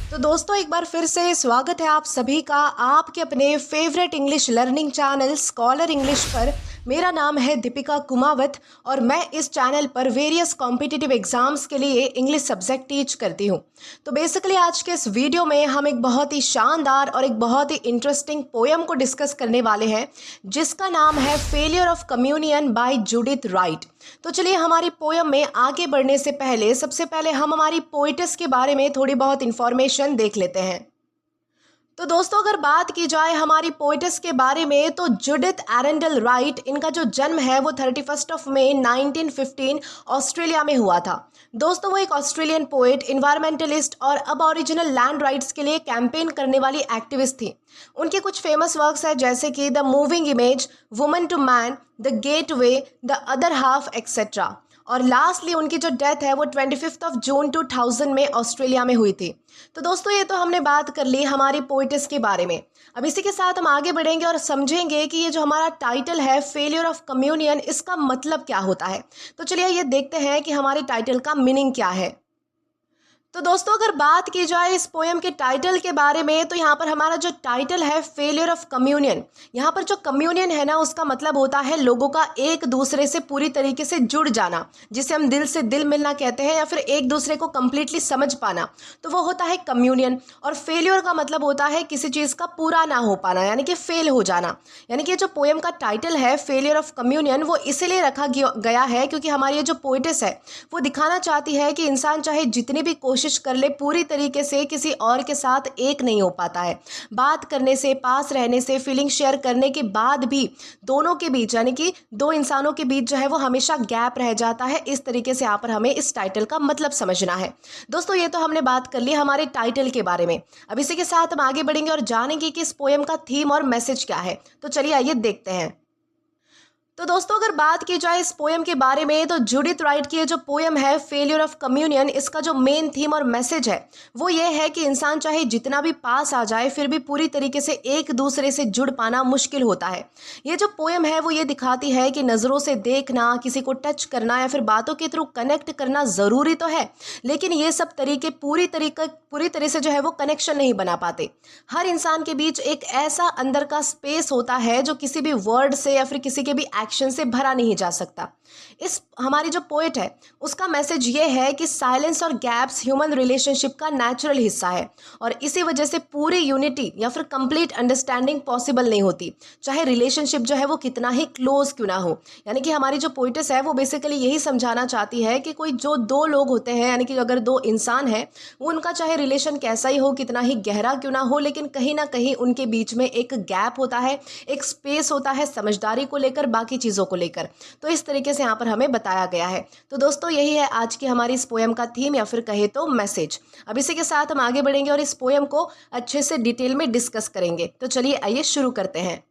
तो दोस्तों एक बार फिर से स्वागत है आप सभी का आपके अपने favourite English learning channel scholar English पर। मेरा नाम है दीपिका कुमावत और मैं इस चैनल पर वेरियस कॉम्पिटिटिव एग्जाम्स के लिए इंग्लिश सब्जेक्ट टीच करती हूँ। तो बेसिकली आज के इस वीडियो में हम एक बहुत ही शानदार और एक बहुत ही इंटरेस्टिंग पोयम को डिस्कस करने वाले हैं जिसका नाम है failure of communion by Judith Wright. तो चलिए हमारी पोयम में आगे बढ़ने से पहले सबसे पहले हम हमारी पोइटेस के बारे में थोड़ी बहुत इंफॉर्मेशन देख लेते हैं। तो दोस्तों अगर बात की जाए हमारी पोइटेस के बारे में तो जूडिथ एरेंडल राइट, इनका जो जन्म है वो 31 मई 1915 ऑस्ट्रेलिया में हुआ था। दोस्तों वो एक ऑस्ट्रेलियन पोएट, इन्वायरमेंटलिस्ट और अब ओरिजिनल लैंड राइट्स के लिए कैंपेन करने वाली एक्टिविस्ट थी। उनके कुछ फेमस वर्क्स हैं जैसे कि the moving image, woman to man, the gateway, the other half etcetera. और लास्टली उनकी जो डेथ है वो 25 जून 2000 में ऑस्ट्रेलिया में हुई थी। तो दोस्तों ये तो हमने बात कर ली हमारी पोइटेस के बारे में। अब इसी के साथ हम आगे बढ़ेंगे और समझेंगे कि ये जो हमारा टाइटल है फेलियर ऑफ कम्युनियन, इसका मतलब क्या होता है। तो चलिए ये देखते हैं कि हमारे टाइटल का मीनिंग क्या है। तो दोस्तों अगर बात की जाए इस पोएम के टाइटल के बारे में तो यहाँ पर हमारा जो टाइटल है फेलियर ऑफ कम्युनियन, यहाँ पर जो कम्युनियन है ना उसका मतलब होता है लोगों का एक दूसरे से पूरी तरीके से जुड़ जाना, जिसे हम दिल से दिल मिलना कहते हैं, या फिर एक दूसरे को कंप्लीटली समझ पाना, तो वो होता है कम्युनियन। और फेलियर का मतलब होता है किसी चीज़ का पूरा ना हो पाना, यानी कि फेल हो जाना। यानी कि जो पोएम का टाइटल है फेलियर ऑफ कम्युनियन वो इसीलिए रखा गया है क्योंकि हमारी ये जो पोइटेस है वो दिखाना चाहती है कि इंसान चाहे जितनी भी कोशिश कर ले पूरी तरीके से किसी और के साथ एक नहीं हो पाता है। बात करने से, पास रहने से, फीलिंग शेयर करने के बाद भी दोनों के बीच, यानी कि दो इंसानों के बीच जो है वो हमेशा गैप रह जाता है। इस तरीके से यहाँ पर हमें इस टाइटल का मतलब समझना है। दोस्तों ये तो हमने बात कर ली हमारे टाइटल के बारे में। अब इसी के साथ हम आगे बढ़ेंगे और जानेंगे कि इस पोएम का थीम और मैसेज क्या है। तो चलिए आइए देखते हैं। तो दोस्तों अगर बात की जाए इस पोएम के बारे में तो जूडिथ राइट की ये जो पोएम है फेलियर ऑफ कम्युनियन, इसका जो मेन थीम और मैसेज है वो ये है कि इंसान चाहे जितना भी पास आ जाए फिर भी पूरी तरीके से एक दूसरे से जुड़ पाना मुश्किल होता है। ये जो पोएम है वो ये दिखाती है कि नज़रों से देखना, किसी को टच करना या फिर बातों के थ्रू कनेक्ट करना ज़रूरी तो है, लेकिन ये सब तरीके पूरी तरह से जो है वो कनेक्शन नहीं बना पाते। हर इंसान के बीच एक ऐसा अंदर का स्पेस होता है जो किसी भी वर्ड से या फिर किसी के भी एक्शन से भरा नहीं जा सकता। इस हमारी जो पोएट है उसका मैसेज ये है कि साइलेंस और गैप्स ह्यूमन रिलेशनशिप का नेचुरल हिस्सा है और इसी वजह से पूरी यूनिटी या फिर कंप्लीट अंडरस्टैंडिंग पॉसिबल नहीं होती, चाहे रिलेशनशिप जो है वो कितना ही क्लोज क्यों ना हो। यानी कि हमारी जो पोएटेस है वो बेसिकली यही समझाना चाहती है कि कोई जो दो लोग होते हैं, यानी कि अगर दो इंसान हैं, वो उनका चाहे रिलेशन कैसा ही हो, कितना ही गहरा क्यों ना हो, लेकिन कहीं ना कहीं उनके बीच में एक गैप होता है, एक स्पेस होता है समझदारी को लेकर, बाकी चीज़ों को लेकर। तो इस तरीके से यहाँ पर हमें बताया गया है। तो दोस्तों यही है आज की हमारी इस पोएम का थीम या फिर कहे तो मैसेज। अब इसी के साथ हम आगे बढ़ेंगे और इस पोएम को अच्छे से डिटेल में डिस्कस करेंगे। तो चलिए आइए शुरू करते हैं।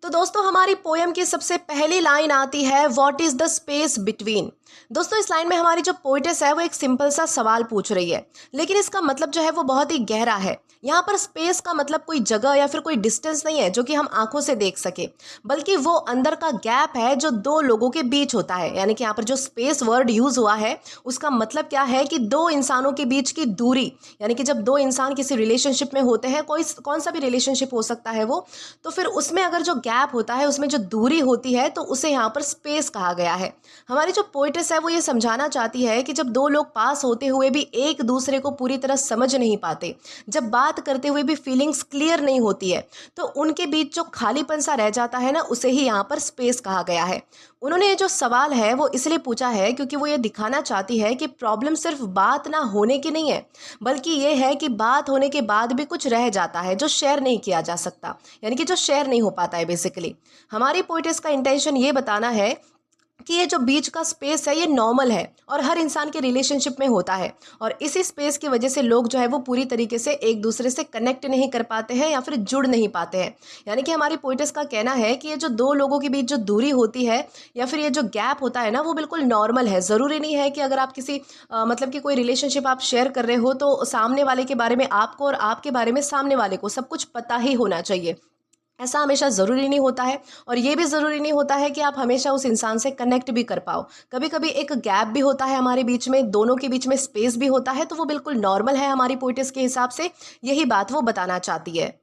तो दोस्तों हमारी पोएम की सबसे पहली लाइन आती है what is the space between. दोस्तों इस लाइन में हमारी जो पोएटेस है वो एक सिंपल सा सवाल पूछ रही है, लेकिन इसका मतलब जो है वो बहुत ही गहरा है। यहाँ पर स्पेस का मतलब कोई जगह या फिर कोई डिस्टेंस नहीं है जो कि हम आंखों से देख सके, बल्कि वो अंदर का गैप है जो दो लोगों के बीच होता है। यानी कि यहाँ पर जो स्पेस वर्ड यूज हुआ है उसका मतलब क्या है कि दो इंसानों के बीच की दूरी, यानी कि जब दो इंसान किसी रिलेशनशिप में होते हैं, कोई कौन सा भी रिलेशनशिप हो सकता है वो, तो फिर उसमें अगर जो गैप होता है, उसमें जो दूरी होती है, तो उसे यहाँ पर स्पेस कहा गया है। हमारी जो पोएटेस है वो ये समझाना चाहती है कि जब दो लोग पास होते हुए भी एक दूसरे को पूरी तरह समझ नहीं पाते, जब बात करते हुए भी फीलिंग्स क्लियर नहीं होती है, तो उनके बीच जो खालीपन सा रह जाता है ना, उसे ही यहाँ पर स्पेस कहा गया है। उन्होंने ये जो सवाल है वो इसलिए पूछा है क्योंकि वो ये दिखाना चाहती है कि प्रॉब्लम सिर्फ बात ना होने की नहीं है, बल्कि ये है कि बात होने के बाद भी कुछ रह जाता है जो शेयर नहीं किया जा सकता, यानी कि जो शेयर नहीं हो पाता है। बेसिकली हमारी पोएटेस का इंटेंशन ये बताना है कि ये जो बीच का स्पेस है ये नॉर्मल है और हर इंसान के रिलेशनशिप में होता है, और इसी स्पेस की वजह से लोग जो है वो पूरी तरीके से एक दूसरे से कनेक्ट नहीं कर पाते हैं या फिर जुड़ नहीं पाते हैं। यानी कि हमारी पोएटेस का कहना है कि ये जो दो लोगों के बीच जो दूरी होती है या फिर ये जो गैप होता है ना, वो बिल्कुल नॉर्मल है। ज़रूरी नहीं है कि अगर आप किसी मतलब कि कोई रिलेशनशिप आप शेयर कर रहे हो तो सामने वाले के बारे में आपको और आपके बारे में सामने वाले को सब कुछ पता ही होना चाहिए। ऐसा हमेशा ज़रूरी नहीं होता है, और ये भी ज़रूरी नहीं होता है कि आप हमेशा उस इंसान से कनेक्ट भी कर पाओ। कभी कभी एक गैप भी होता है हमारे बीच में, दोनों के बीच में स्पेस भी होता है, तो वो बिल्कुल नॉर्मल है हमारी पोइटिस के हिसाब से। यही बात वो बताना चाहती है।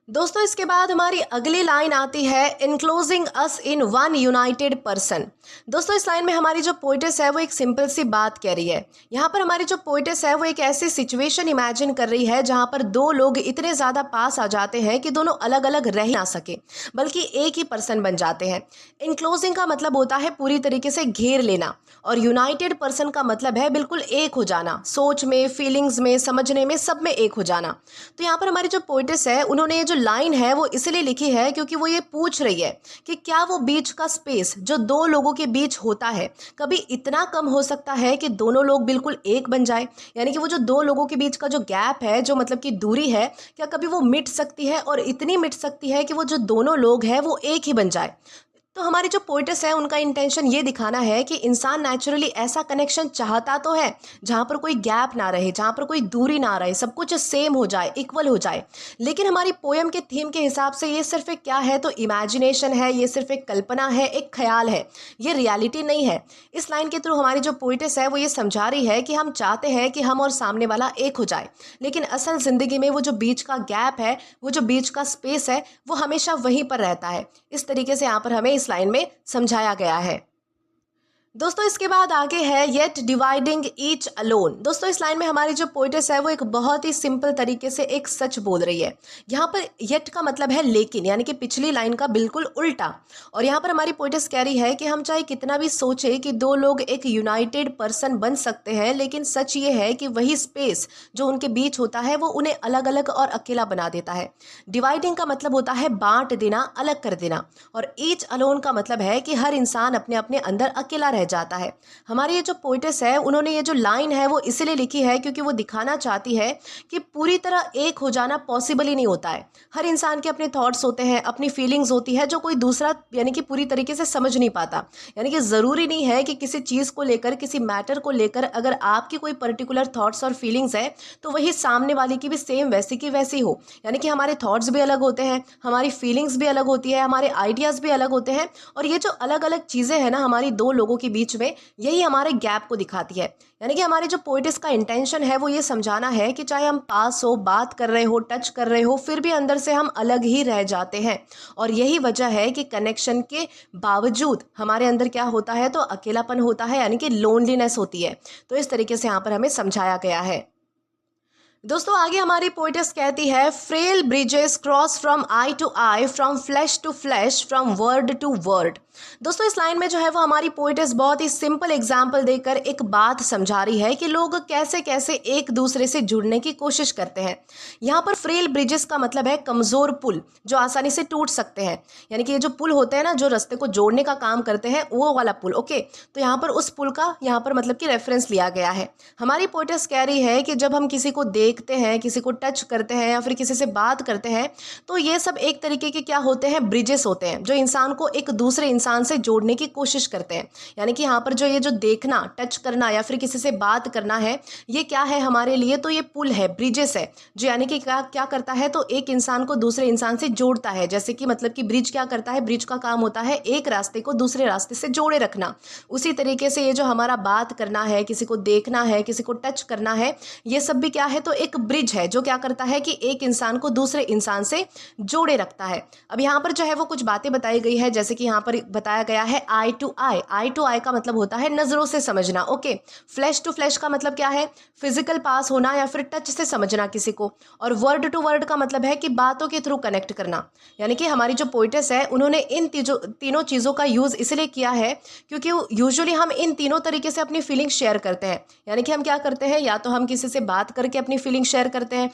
दोस्तों इसके बाद हमारी अगली लाइन आती है, enclosing us in one United person. दोस्तों इस लाइन में हमारी जो पोइटेस है वो एक सिंपल सी बात कह रही है। यहाँ पर हमारी जो पोइटेस है वो एक ऐसी सिचुएशन इमेजिन कर रही है जहाँ पर दो लोग इतने ज़्यादा पास आ जाते हैं कि दोनों अलग अलग रह ही ना सके, बल्कि एक ही पर्सन बन जाते हैं। इनक्लोजिंग का मतलब होता है पूरी तरीके से घेर लेना, और यूनाइटेड पर्सन का मतलब है बिल्कुल एक हो जाना, सोच में, फीलिंग्स में, समझने में, सब में एक हो जाना। तो यहाँ पर हमारी जो पोइटेस है उन्होंने ये जो लाइन है वो इसलिए लिखी है क्योंकि वो ये पूछ रही है कि क्या वो बीच का स्पेस जो दो लोगों के बीच होता है कभी इतना कम हो सकता है कि दोनों लोग बिल्कुल एक बन जाए। यानी कि वो जो दो लोगों के बीच का जो गैप है, जो मतलब कि दूरी है, क्या कभी वो मिट सकती है, और इतनी मिट सकती है कि वो जो दोनों लोग हैं वो एक ही बन जाए। तो हमारी जो पोइटेस है उनका इंटेंशन ये दिखाना है कि इंसान नेचुरली ऐसा कनेक्शन चाहता तो है जहाँ पर कोई गैप ना रहे, जहाँ पर कोई दूरी ना रहे, सब कुछ सेम हो जाए, इक्वल हो जाए। लेकिन हमारी पोयम के थीम के हिसाब से ये सिर्फ एक क्या है, तो इमेजिनेशन है, ये सिर्फ एक कल्पना है, एक ख्याल है, ये रियलिटी नहीं है। इस लाइन के थ्रू हमारी जो पोइटेस है वो ये समझा रही है कि हम चाहते हैं कि हम और सामने वाला एक हो जाए, लेकिन असल ज़िंदगी में वो जो बीच का गैप है, वो जो बीच का स्पेस है, वो हमेशा वहीं पर रहता है। इस तरीके से यहाँ पर हमें इस लाइन में समझाया गया है। दोस्तों इसके बाद आगे है, येट डिवाइडिंग ईच अलोन। दोस्तों इस लाइन में हमारी जो पोइटेस है वो एक बहुत ही सिंपल तरीके से एक सच बोल रही है। यहाँ पर येट का मतलब है लेकिन, यानी कि पिछली लाइन का बिल्कुल उल्टा। और यहाँ पर हमारी पोइटेस कह रही है कि हम चाहे कितना भी सोचे कि दो लोग एक यूनाइटेड पर्सन बन सकते हैं, लेकिन सच ये है कि वही स्पेस जो उनके बीच होता है वो उन्हें अलग अलग और अकेला बना देता है। डिवाइडिंग का मतलब होता है बांट देना, अलग कर देना, और ईच अलोन का मतलब है कि हर इंसान अपने अपने अंदर अकेला रह जाता है। हमारी ये जो पोइटेस है उन्होंने ये जो लाइन है वो इसलिए लिखी है क्योंकि वो दिखाना चाहती है कि पूरी तरह एक हो जाना पॉसिबल ही नहीं होता है। हर इंसान के अपने थॉट्स होते हैं, अपनी फीलिंग्स होती है, जो कोई दूसरा यानी कि पूरी तरीके से समझ नहीं पाता। यानी कि ज़रूरी नहीं है कि किसी चीज़ को लेकर, किसी मैटर को लेकर अगर आपकी कोई पर्टिकुलर थॉट्स और फीलिंग्स है तो वही सामने वाले की भी सेम वैसी की वैसी हो। यानी कि हमारे थॉट्स भी अलग होते हैं, हमारी फीलिंग्स भी अलग होती है, हमारे आइडियाज़ भी अलग होते हैं, और ये जो अलग अलग चीज़ें हैं ना हमारी दो लोगों के बीच में, यही हमारे गैप को दिखाती है। यानी कि हमारी जो पोइटिस का इंटेंशन है वो ये समझाना है कि चाहे हम पास हो, बात कर रहे हो, टच कर रहे हो, फिर भी अंदर से हम अलग ही रह जाते हैं। और यही वजह है कि कनेक्शन के बावजूद हमारे अंदर क्या होता है, तो अकेलापन होता है, यानी कि लोनलीनेस होती है। तो इस तरीके से यहाँ पर हमें समझाया गया है। दोस्तों आगे हमारी पोइटेस कहती है, frail bridges cross from eye to eye, from flesh to flesh, from word to word. दोस्तों इस लाइन में जो है वो हमारी पोइटेस बहुत ही सिंपल एग्जाम्पल देकर एक बात समझा रही है कि लोग कैसे कैसे एक दूसरे से जुड़ने की कोशिश करते हैं। यहाँ पर फ्रेल ब्रिजेस का मतलब है कमज़ोर पुल जो आसानी से टूट सकते हैं। यानी कि ये जो पुल होते हैं ना, जो रास्ते को जोड़ने का काम करते हैं, वो वाला पुल। ओके, तो यहाँ पर उस पुल का यहाँ पर मतलब कि रेफरेंस लिया गया है। हमारी पोइटेस कह रही है कि जब हम किसी को देखते हैं, किसी को टच करते हैं या फिर किसी से बात करते हैं, तो ये सब एक तरीके के क्या होते हैं, ब्रिजेस होते हैं जो इंसान को एक दूसरे इंसान से जोड़ने की कोशिश करते हैं। यानी कि यहाँ पर जो ये जो देखना, टच करना या फिर किसी से बात करना है, ये क्या है हमारे लिए, तो ये पुल है, ब्रिजेस है, जो यानी कि क्या क्या करता है, तो एक इंसान को दूसरे इंसान से जोड़ता है। जैसे कि मतलब कि ब्रिज क्या करता है, ब्रिज का काम होता है एक रास्ते को दूसरे रास्ते से जोड़े रखना। उसी तरीके से ये जो हमारा बात करना है, किसी को देखना है, किसी को टच करना है, ये सब भी क्या है, तो एक ब्रिज है जो क्या करता है कि एक इंसान को दूसरे इंसान से जोड़े रखता है। अब यहाँ पर जो है वो कुछ बातें बताई गई है, जैसे कि यहाँ पर बताया गया है आई टू आई। आई टू आई का मतलब होता है नजरों से समझना। ओके, फ्लैश टू फ्लैश का मतलब क्या है, फिजिकल पास होना या फिर टच से समझना किसी को। और वर्ड टू वर्ड का मतलब है कि बातों के थ्रू कनेक्ट करना। यानी कि हमारी जो पोइटेस है उन्होंने इन तीनों चीज़ों का यूज़ इसलिए किया है क्योंकि यूजुअली हम इन तीनों तरीके से अपनी फीलिंग शेयर करते हैं। यानी कि हम क्या करते हैं, या तो हम किसी से बात करके अपनी फीलिंग शेयर करते हैं,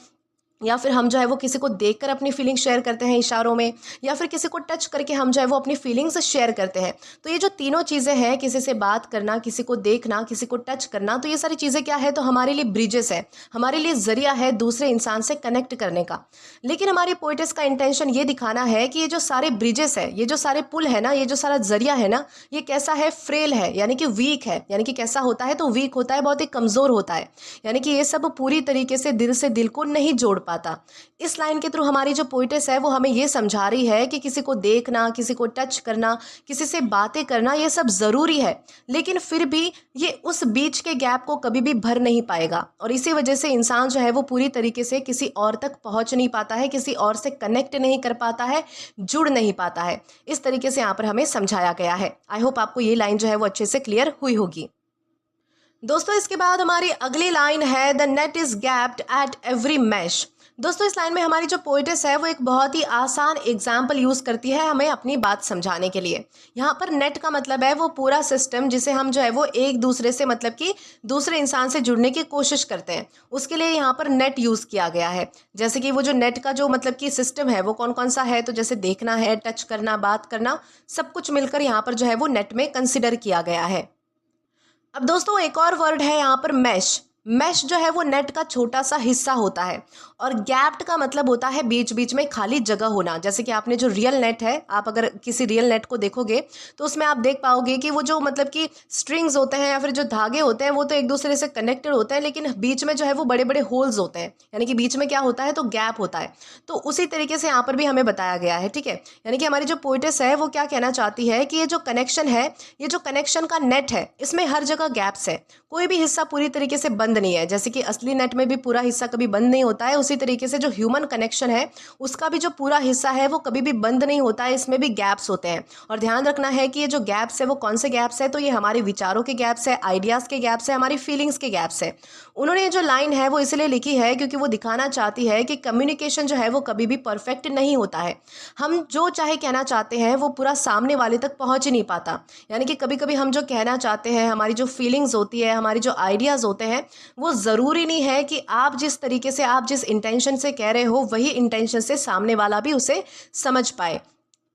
या फिर हम जो है वो किसी को देखकर अपनी फीलिंग शेयर करते हैं इशारों में, या फिर किसी को टच करके हम जो है वो अपनी फीलिंग्स शेयर करते हैं। तो ये जो तीनों चीज़ें हैं, किसी से बात करना, किसी को देखना, किसी को टच करना, तो ये सारी चीज़ें क्या है, तो हमारे लिए ब्रिजेस है, हमारे लिए जरिया है दूसरे इंसान से कनेक्ट करने का। लेकिन हमारी पोइटेस का इंटेंशन ये दिखाना है कि ये जो सारे ब्रिजेस है, ये जो सारे पुल है ना, ये जो सारा जरिया है ना, ये कैसा है, फ्रेल है, यानी कि वीक है। यानी कि कैसा होता है, तो वीक होता है, बहुत ही कमज़ोर होता है। यानी कि ये सब पूरी तरीके से दिल को नहीं जोड़ पाता। इस लाइन के थ्रू हमारी जो पोइटेस है वो हमें ये समझा रही है कि किसी को देखना, किसी को टच करना, किसी से बातें करना, ये सब ज़रूरी है, लेकिन फिर भी ये उस बीच के गैप को कभी भी भर नहीं पाएगा और इसी वजह से इंसान जो है वो पूरी तरीके से किसी और तक पहुंच नहीं पाता है, किसी और से कनेक्ट नहीं कर पाता है, जुड़ नहीं पाता है। इस तरीके से यहाँ पर हमें समझाया गया है। आई होप आपको ये लाइन जो है वो अच्छे से क्लियर हुई होगी। दोस्तों इसके बाद हमारी अगली लाइन है the net is gapped at every mesh. दोस्तों इस लाइन में हमारी जो पोइटेस है वो एक बहुत ही आसान एग्जाम्पल यूज़ करती है हमें अपनी बात समझाने के लिए। यहाँ पर नेट का मतलब है वो पूरा सिस्टम जिसे हम जो है वो एक दूसरे से मतलब कि दूसरे इंसान से जुड़ने की कोशिश करते हैं, उसके लिए यहाँ पर नेट यूज़ किया गया है। जैसे कि वो जो नेट का जो मतलब कि सिस्टम है वो कौन कौन सा है, तो जैसे देखना है, टच करना, बात करना, सब कुछ मिलकर यहाँ पर जो है वो नेट में कंसिडर किया गया है। अब दोस्तों एक और वर्ड है यहाँ पर मैश। मैश जो है वो नेट का छोटा सा हिस्सा होता है और गैप्ड का मतलब होता है बीच बीच में खाली जगह होना। जैसे कि आपने जो रियल नेट है, आप अगर किसी रियल नेट को देखोगे तो उसमें आप देख पाओगे कि वो जो मतलब कि स्ट्रिंग्स होते हैं या फिर जो धागे होते हैं वो तो एक दूसरे से कनेक्टेड होते हैं, लेकिन बीच में जो है वो बड़े बड़े होल्स होते हैं, यानी कि बीच में क्या होता है तो गैप होता है। तो उसी तरीके से यहाँ पर भी हमें बताया गया है, ठीक है। यानी कि हमारी जो पोइटेस है वो क्या कहना चाहती है कि ये जो कनेक्शन है, ये जो कनेक्शन का नेट है, इसमें हर जगह गैप्स है, कोई भी हिस्सा पूरी तरीके से बंद नहीं है। जैसे कि असली नेट में भी पूरा हिस्सा कभी बंद नहीं होता है, उसी तरीके से जो ह्यूमन कनेक्शन है उसका भी जो पूरा हिस्सा है वो कभी भी बंद नहीं होता है, इसमें भी गैप्स होते हैं। और ध्यान रखना है कि ये जो गैप्स है वो कौन से गैप्स है, तो ये हमारे विचारों के गैप्स है, आइडियाज़ के गैप्स है, हमारी फीलिंग्स के गैप्स है। उन्होंने ये जो लाइन है वो इसलिए लिखी है क्योंकि वो दिखाना चाहती है कि कम्युनिकेशन जो है वो कभी भी परफेक्ट नहीं होता है। हम जो चाहे कहना चाहते हैं वो पूरा सामने वाले तक पहुंच ही नहीं पाता। यानी कि कभी कभी हम जो कहना चाहते हैं, हमारी जो फीलिंग्स होती है, हमारी जो आइडियाज़ होते हैं, वो ज़रूरी नहीं है कि आप जिस तरीके से, आप जिस इंटेंशन से कह रहे हो वही इंटेंशन से सामने वाला भी उसे समझ पाए।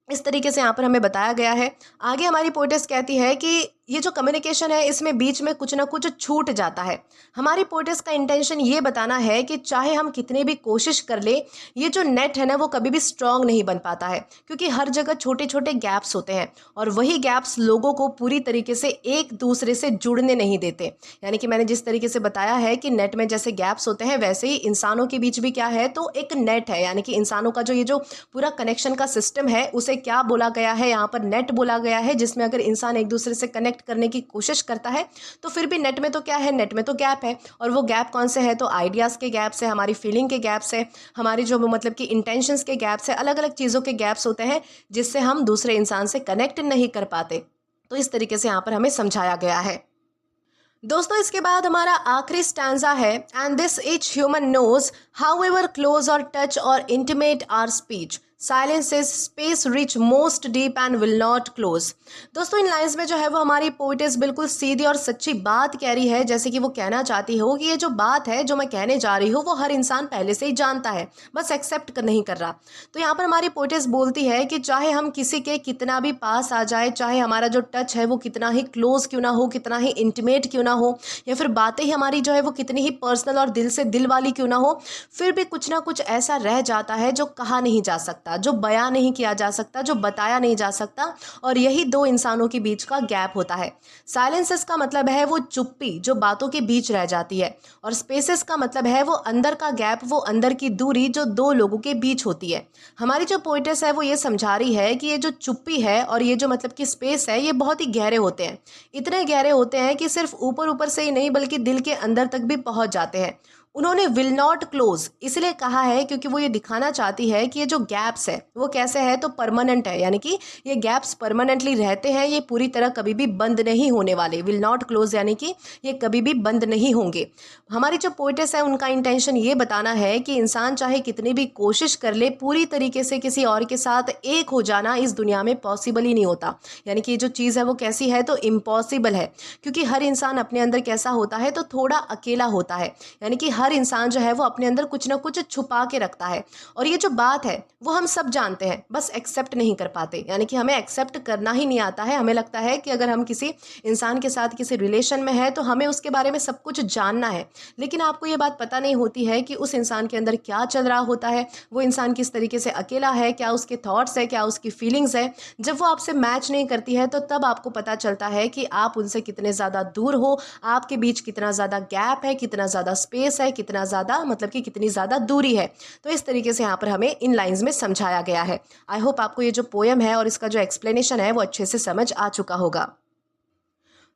इस तरीके से यहाँ पर हमें बताया गया है। आगे हमारी पोइटेस कहती है कि ये जो कम्युनिकेशन है इसमें बीच में कुछ ना कुछ छूट जाता है। हमारी पोइटेस का इंटेंशन ये बताना है कि चाहे हम कितनी भी कोशिश कर ले, ये जो नेट है ना वो कभी भी स्ट्रांग नहीं बन पाता है, क्योंकि हर जगह छोटे छोटे गैप्स होते हैं और वही गैप्स लोगों को पूरी तरीके से एक दूसरे से जुड़ने नहीं देते। यानी कि मैंने जिस तरीके से बताया है कि नेट में जैसे गैप्स होते हैं, वैसे ही इंसानों के बीच भी क्या है तो एक नेट है। यानी कि इंसानों का जो ये जो पूरा कनेक्शन का सिस्टम है उसे क्या बोला गया है, यहाँ पर नेट बोला गया है, जिसमें अगर इंसान एक दूसरे से कनेक्ट करने की कोशिश करता है तो फिर भी नेट में तो क्या है, नेट में तो गैप है। और वो गैप कौन से है, तो आइडियाज़ के गैप्स है, हमारी फीलिंग के गैप्स है, हमारी जो मतलब कि इंटेंशंस के गैप्स है, अलग अलग चीज़ों के गैप्स होते हैं जिससे हम दूसरे इंसान से कनेक्ट नहीं कर पाते। तो इस तरीके से यहाँ पर हमें समझाया गया है। दोस्तों इसके बाद हमारा आखिरी स्टैंजा है and this each human knows however close or touch or intimate are speech silence is space rich most deep and will not close. दोस्तों इन लाइन्स में जो है वो हमारी पोइटेस बिल्कुल सीधी और सच्ची बात कह रही है। जैसे कि वो कहना चाहती हो कि ये जो बात है जो मैं कहने जा रही हूँ वो हर इंसान पहले से ही जानता है, बस एक्सेप्ट नहीं कर रहा। तो यहाँ पर हमारी पोइटेस बोलती है कि चाहे हम किसी के कितना भी पास आ जाए, चाहे हमारा जो टच है वो कितना ही क्लोज क्यों ना हो, कितना ही इंटीमेट क्यों ना हो, या फिर बातें ही हमारी जो है वो कितनी ही पर्सनल और दिल से दिल वाली क्यों ना हो, फिर भी कुछ ना कुछ ऐसा रह जाता है जो कहा नहीं जा सकता, जो बयां नहीं किया जा सकता, जो बताया नहीं जा सकता। और यही दो इंसानों के बीच का गैप होता है। साइलेंसेस का मतलब है वो चुप्पी जो बातों के बीच रह जाती है, और स्पेसेस का मतलब है वो अंदर का गैप, वो अंदर की दूरी जो दो लोगों के बीच होती है। हमारी जो पोइटेस है वो ये समझा रही है कि ये जो चुप्पी है और ये जो मतलब कि स्पेस है ये बहुत ही गहरे होते हैं। इतने गहरे होते हैं कि सिर्फ ऊपर ऊपर से ही नहीं बल्कि दिल के अंदर तक भी पहुंच जाते हैं। उन्होंने विल नॉट क्लोज इसलिए कहा है क्योंकि वो ये दिखाना चाहती है कि ये जो गैप्स है वो कैसे है, तो परमानेंट है। यानी कि ये गैप्स परमानेंटली रहते हैं, ये पूरी तरह कभी भी बंद नहीं होने वाले। विल नॉट क्लोज यानी कि ये कभी भी बंद नहीं होंगे। हमारी जो पोइटेस है उनका इंटेंशन ये बताना है कि इंसान चाहे कितनी भी कोशिश कर ले, पूरी तरीके से किसी और के साथ एक हो जाना इस दुनिया में पॉसिबल ही नहीं होता। यानी कि ये जो चीज़ है वो कैसी है, तो इम्पॉसिबल है, क्योंकि हर इंसान अपने अंदर कैसा होता है, तो थोड़ा अकेला होता है। यानी कि हर इंसान जो है वो अपने अंदर कुछ ना कुछ छुपा के रखता है, और ये जो बात है वो हम सब जानते हैं, बस एक्सेप्ट नहीं कर पाते। यानी कि हमें एक्सेप्ट करना ही नहीं आता है। हमें लगता है कि अगर हम किसी इंसान के साथ किसी रिलेशन में है तो हमें उसके बारे में सब कुछ जानना है, लेकिन आपको ये बात पता नहीं होती है कि उस इंसान के अंदर क्या चल रहा होता है, वो इंसान किस तरीके से अकेला है, क्या उसके थॉट्स है, क्या उसकी फीलिंग्स है। जब वो आपसे मैच नहीं करती है तो तब आपको पता चलता है कि आप उनसे कितने ज़्यादा दूर हो, आपके बीच कितना ज़्यादा गैप है, कितना ज़्यादा स्पेस है, कितना ज़्यादा, मतलब कि कितनी ज़्यादा दूरी है। तो इस तरीके से यहाँ पर हमें इन लाइंस में समझाया गया है। आई होप आपको ये जो पोएम है और इसका जो एक्सप्लेनेशन है वो अच्छे से समझ आ चुका होगा।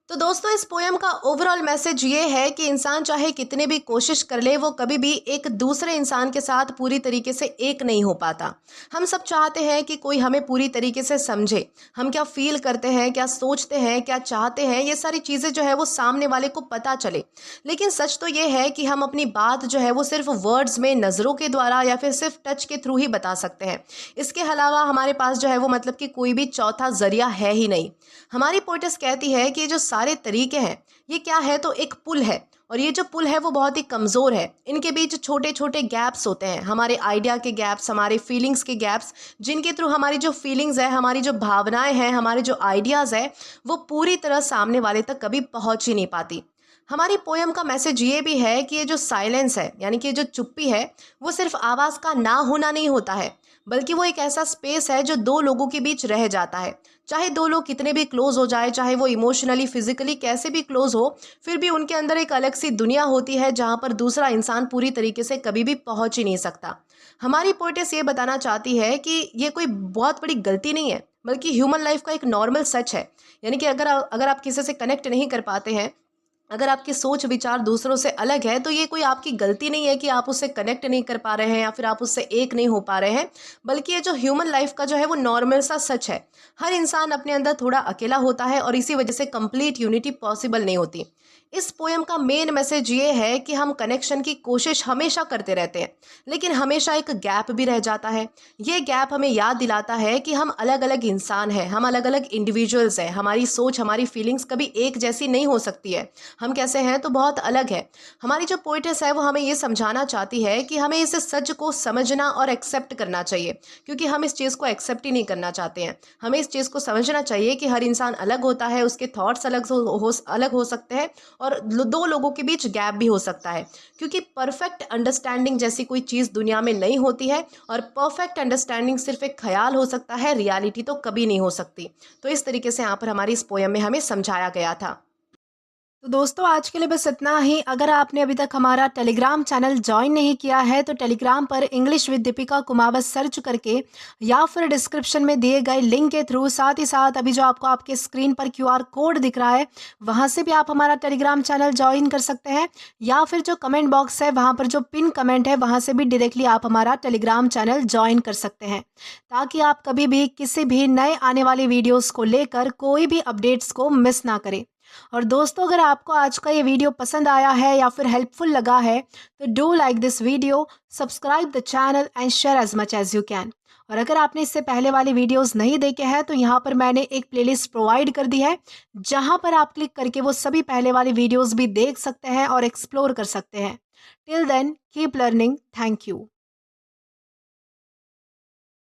तो दोस्तों, इस पोएम का ओवरऑल मैसेज ये है कि इंसान चाहे कितनी भी कोशिश कर ले, वो कभी भी एक दूसरे इंसान के साथ पूरी तरीके से एक नहीं हो पाता। हम सब चाहते हैं कि कोई हमें पूरी तरीके से समझे, हम क्या फील करते हैं, क्या सोचते हैं, क्या चाहते हैं, ये सारी चीज़ें जो है वो सामने वाले को पता चले। लेकिन सच तो ये है कि हम अपनी बात जो है वो सिर्फ वर्ड्स में, नज़रों के द्वारा या फिर सिर्फ टच के थ्रू ही बता सकते हैं। इसके अलावा हमारे पास जो है वो मतलब कि कोई भी चौथा जरिया है ही नहीं। हमारी पोएट्स कहती है कि ये जो सारे तरीके हैं, ये क्या है, तो एक पुल है, और ये जो पुल है वो बहुत ही कमज़ोर है। इनके बीच छोटे छोटे गैप्स होते हैं, हमारे आइडिया के गैप्स, हमारे फीलिंग्स के गैप्स, जिनके थ्रू हमारी जो फीलिंग्स है, हमारी जो भावनाएं हैं, हमारे जो आइडियाज़ है, वो पूरी तरह सामने वाले तक कभी पहुंच ही नहीं पाती। हमारी पोएम का मैसेज ये भी है कि ये जो साइलेंस है, यानी कि जो चुप्पी है, वो सिर्फ आवाज़ का ना होना नहीं होता है, बल्कि वो एक ऐसा स्पेस है जो दो लोगों के बीच रह जाता है। चाहे दो लोग कितने भी क्लोज हो जाए, चाहे वो इमोशनली, फिजिकली कैसे भी क्लोज हो, फिर भी उनके अंदर एक अलग सी दुनिया होती है जहाँ पर दूसरा इंसान पूरी तरीके से कभी भी पहुँच ही नहीं सकता। हमारी पोएट्स ये बताना चाहती है कि ये कोई बहुत बड़ी गलती नहीं है, बल्कि ह्यूमन लाइफ का एक नॉर्मल सच है। यानी कि अगर आप किसी से कनेक्ट नहीं कर पाते हैं, अगर आपकी सोच विचार दूसरों से अलग है, तो ये कोई आपकी गलती नहीं है कि आप उससे कनेक्ट नहीं कर पा रहे हैं या फिर आप उससे एक नहीं हो पा रहे हैं, बल्कि ये जो ह्यूमन लाइफ का जो है वो नॉर्मल सा सच है। हर इंसान अपने अंदर थोड़ा अकेला होता है और इसी वजह से कंप्लीट यूनिटी पॉसिबल नहीं होती। इस पोएम का मेन मैसेज ये है कि हम कनेक्शन की कोशिश हमेशा करते रहते हैं, लेकिन हमेशा एक गैप भी रह जाता है। ये गैप हमें याद दिलाता है कि हम अलग अलग इंसान हैं, हम अलग अलग इंडिविजुअल्स हैं, हमारी सोच, हमारी फीलिंग्स कभी एक जैसी नहीं हो सकती है। हम कैसे हैं तो बहुत अलग है। हमारी जो पोएट्स है वो हमें ये समझाना चाहती है कि हमें इस सच को समझना और एक्सेप्ट करना चाहिए, क्योंकि हम इस चीज़ को एक्सेप्ट ही नहीं करना चाहते हैं। हमें इस चीज़ को समझना चाहिए कि हर इंसान अलग होता है, उसके थॉट्स अलग हो सकते हैं, और दो लोगों के बीच गैप भी हो सकता है, क्योंकि परफेक्ट अंडरस्टैंडिंग जैसी कोई चीज़ दुनिया में नहीं होती है, और परफेक्ट अंडरस्टैंडिंग सिर्फ एक ख्याल हो सकता है, रियलिटी तो कभी नहीं हो सकती। तो इस तरीके से यहाँ पर हमारी इस पोएम में हमें समझाया गया था। तो दोस्तों, आज के लिए बस इतना ही। अगर आपने अभी तक हमारा टेलीग्राम चैनल ज्वाइन नहीं किया है, तो टेलीग्राम पर English with Deepika Kumawat search करके या फिर डिस्क्रिप्शन में दिए गए लिंक के थ्रू, साथ ही साथ अभी जो आपको आपके स्क्रीन पर QR कोड दिख रहा है, वहां से भी आप हमारा टेलीग्राम चैनल ज्वाइन कर सकते हैं, या फिर जो कमेंट बॉक्स है वहां पर जो पिन कमेंट है वहां से भी डायरेक्टली आप हमारा टेलीग्राम चैनल ज्वाइन कर सकते हैं, ताकि आप कभी भी किसी भी नए आने वाली वीडियोज़ को लेकर कोई भी अपडेट्स को मिस ना करें। और दोस्तों, अगर आपको आज का ये वीडियो पसंद आया है या फिर हेल्पफुल लगा है, तो do like this video, subscribe the channel and share as much as you can. और अगर आपने इससे पहले वाली वीडियोस नहीं देखे हैं, तो यहाँ पर मैंने एक प्लेलिस्ट प्रोवाइड कर दी है, जहाँ पर आप क्लिक करके वो सभी पहले वाली वीडियोस भी देख सकते हैं और एक्सप्लोर कर सकते हैं। Till then, keep learning. Thank you.